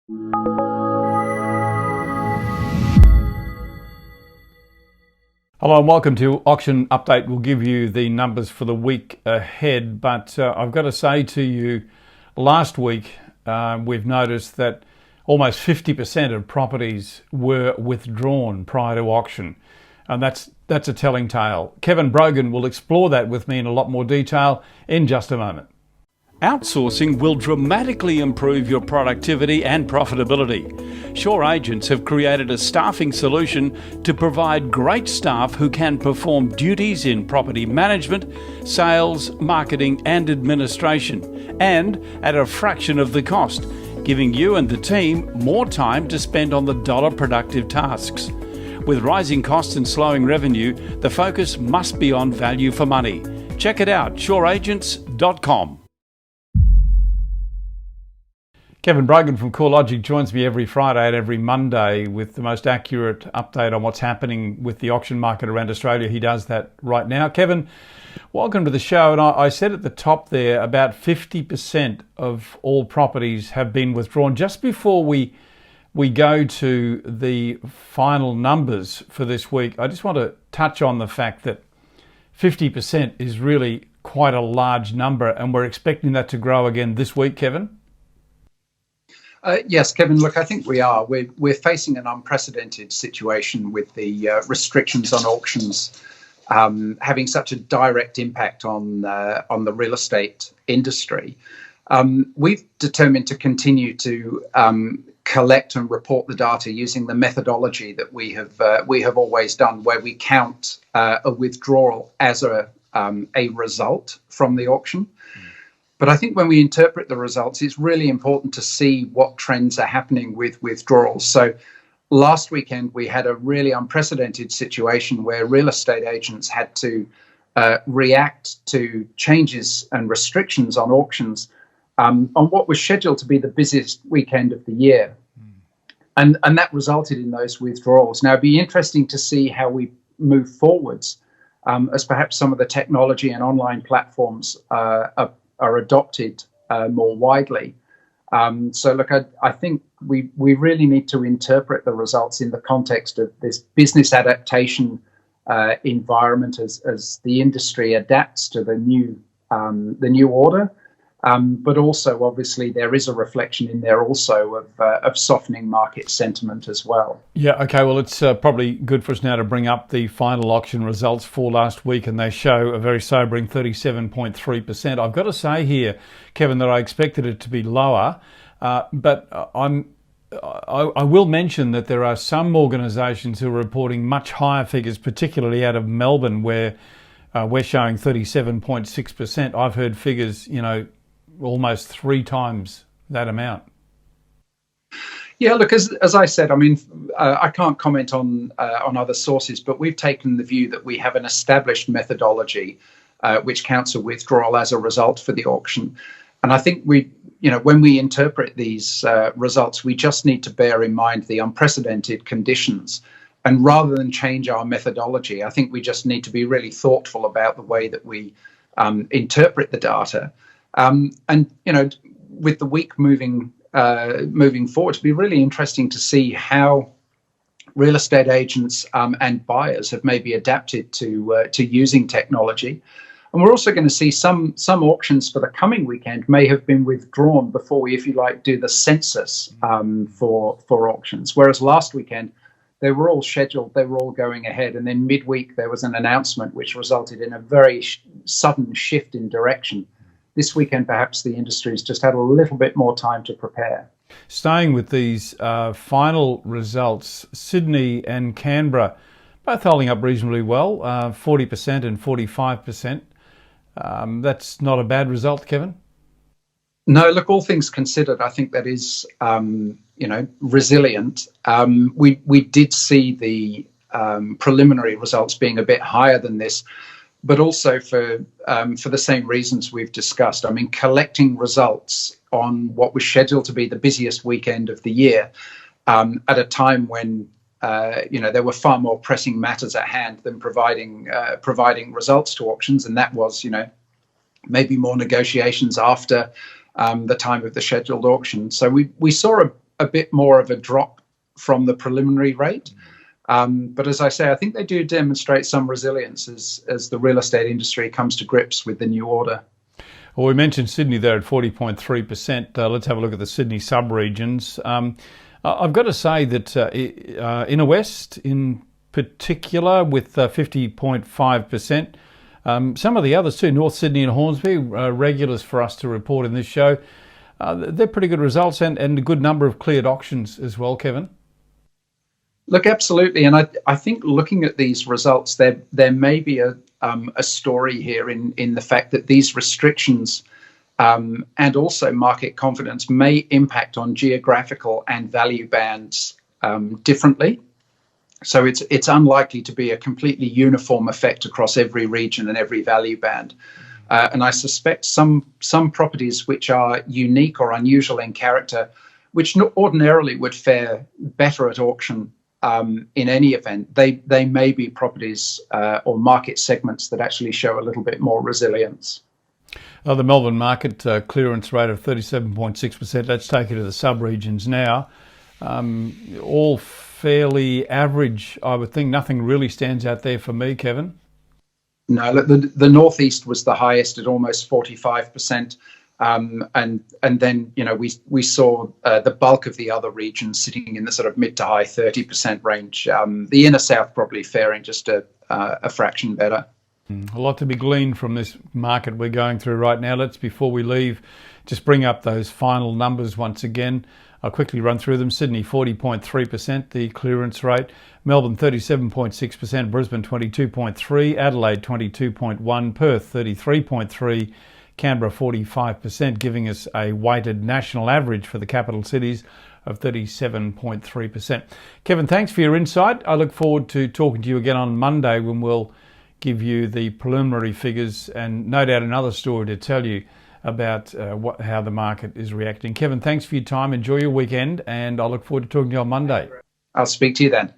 Hello and welcome to Auction Update. We'll give you the numbers for the week ahead, but I've got to say to you, last week we've noticed that almost 50% of properties were withdrawn prior to auction, and that's a telling tale. Kevin Brogan will explore that with me in a lot more detail in just a moment. Outsourcing will dramatically improve your productivity and profitability. Sure Agents have created a staffing solution to provide great staff who can perform duties in property management, sales, marketing and administration, and at a fraction of the cost, giving you and the team more time to spend on the dollar productive tasks. With rising costs and slowing revenue, the focus must be on value for money. Check it out, sureagents.com. Kevin Brogan from CoreLogic joins me every Friday and every Monday with the most accurate update on what's happening with the auction market around Australia. He does that right now. Kevin, welcome to the show. And I said at the top there, about 50% of all properties have been withdrawn. Just before we go to the final numbers for this week, I just want to touch on the fact that 50% is really quite a large number, and we're expecting that to grow again this week, Kevin. Yes, Kevin, look, I think we are. We're facing an unprecedented situation with the restrictions on auctions having such a direct impact on the real estate industry. We've determined to continue to collect and report the data using the methodology that we have always done, where we count a withdrawal as a result from the auction. But I think when we interpret the results, it's really important to see what trends are happening with withdrawals. So last weekend, we had a really unprecedented situation where real estate agents had to react to changes and restrictions on auctions on what was scheduled to be the busiest weekend of the year. And that resulted in those withdrawals. Now, it'd be interesting to see how we move forwards as perhaps some of the technology and online platforms are adopted more widely. So look, I think we really need to interpret the results in the context of this business adaptation environment as the industry adapts to the new order. But also, obviously, there is a reflection in there also of softening market sentiment as well. Yeah, okay, well, it's probably good for us now to bring up the final auction results for last week, and they show a very sobering 37.3%. I've got to say here, Kevin, that I expected it to be lower, but I will mention that there are some organisations who are reporting much higher figures, particularly out of Melbourne, where we're showing 37.6%. I've heard figures, almost 3 times that amount. Yeah, look, as I said, I mean, I can't comment on other sources, but we've taken the view that we have an established methodology which counts a withdrawal as a result for the auction. And I think when we interpret these results, we just need to bear in mind the unprecedented conditions. And rather than change our methodology, I think we just need to be really thoughtful about the way that we interpret the data. And with the week moving forward, it'll be really interesting to see how real estate agents and buyers have maybe adapted to using technology. And we're also going to see some auctions for the coming weekend may have been withdrawn before we, if you like, do the census for auctions. Whereas last weekend, they were all scheduled, they were all going ahead. And then midweek, there was an announcement which resulted in a very sudden shift in direction. This weekend, perhaps the industry's just had a little bit more time to prepare. Staying with these final results, Sydney and Canberra both holding up reasonably well, 40% and 45%. That's not a bad result, Kevin? No, look, all things considered, I think that is, resilient. We did see the preliminary results being a bit higher than this, but also for the same reasons we've discussed. I mean, collecting results on what was scheduled to be the busiest weekend of the year at a time when there were far more pressing matters at hand than providing results to auctions, and that was maybe more negotiations after the time of the scheduled auction. So we saw a bit more of a drop from the preliminary rate. But as I say, I think they do demonstrate some resilience as the real estate industry comes to grips with the new order. Well, we mentioned Sydney there at 40.3%. Let's have a look at the Sydney sub-regions. I've got to say that Inner West in particular with 50.5%. Some of the others too, North Sydney and Hornsby, regulars for us to report in this show. They're pretty good results and a good number of cleared auctions as well, Kevin. Look, absolutely. And I think looking at these results, there may be a story here in the fact that these restrictions and also market confidence may impact on geographical and value bands differently. So it's unlikely to be a completely uniform effect across every region and every value band. And I suspect some properties which are unique or unusual in character, which ordinarily would fare better at auction in any event, they may be properties or market segments that actually show a little bit more resilience. The Melbourne market clearance rate of 37.6%. Let's take it to the sub-regions now. All fairly average, I would think. Nothing really stands out there for me, Kevin. No, the northeast was the highest at almost 45%. And then, we saw the bulk of the other regions sitting in the sort of mid to high 30% range. The inner south probably faring just a fraction better. A lot to be gleaned from this market we're going through right now. Let's, before we leave, just bring up those final numbers once again. I'll quickly run through them. Sydney 40.3%, the clearance rate. Melbourne 37.6%, Brisbane 22.3%, Adelaide 22.1%, Perth 33.3%, Canberra 45%, giving us a weighted national average for the capital cities of 37.3%. Kevin, thanks for your insight. I look forward to talking to you again on Monday when we'll give you the preliminary figures and no doubt another story to tell you about how the market is reacting. Kevin, thanks for your time. Enjoy your weekend and I look forward to talking to you on Monday. I'll speak to you then.